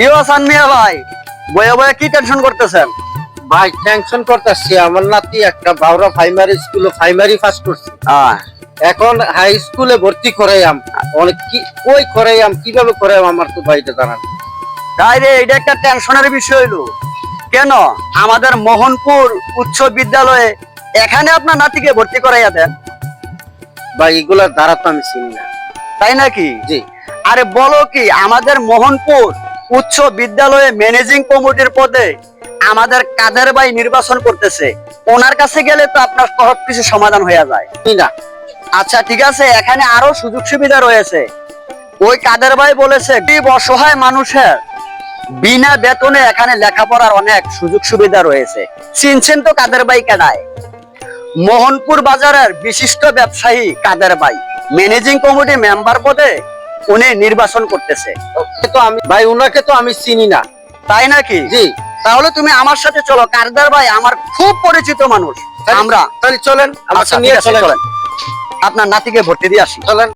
হাসান মিয়া ভাই, বয়ে বয়ে কি টেনশন করতেছেন? ভাই টেনশন করতেছি, আমার নাতি একটা বাউরা প্রাইমারি স্কুলে প্রাইমারি পাস করছে, এখন হাই স্কুলে ভর্তি করাইয়াম। অনেক কি কই করাইয়াম, কিভাবে করাইয়াম আমার তো ভাইটা জানান। তাই রে, এটা একটা টেনশনের বিষয় হলো। কেন আমাদের মোহনপুর উচ্চ বিদ্যালয়ে এখানে আপনার নাতিকে ভর্তি করাইয়া দেন? ভাই এগুলার দ্বারা তো আমি চিনি না। তাই নাকি? জি। আরে বলো কি, আমাদের মোহনপুর উচ্চ বিদ্যালয়ে ম্যানেজিং কমিটির পদে আমাদের কাদের ভাই নির্বাচন করতেছে। ওনার কাছে গেলে তো আপনার সব কিছু সমাধান হয়ে যায়। না আচ্ছা ঠিক আছে, এখানে আরো সুযোগ সুবিধা রয়েছে। ওই কাদের ভাই বলেছে গরিব অসহায় মানুষের বিনা বেতনে এখানে লেখাপড়ার অনেক সুযোগ সুবিধা রয়েছে। চিনছেন তো কাদের ভাই কেডায়? মোহনপুর বাজারের বিশিষ্ট ব্যবসায়ী কাদের ভাই ম্যানেজিং কমিটি মেম্বার পদে উনি নির্বাচন করতেছে। তো আমি ভাই উনাকে তো আমি চিনি না। তাই নাকি? জি। তাহলে তুমি আমার সাথে চলো, কাদের ভাই আমার খুব পরিচিত মানুষ। আমরা তাহলে চলেন, আচ্ছা, আমাকে নিয়ে ঠিক আছে, চলেন। চলেন। আপনার নাতিকে ভর্তি দিয়ে আসি। চলেন।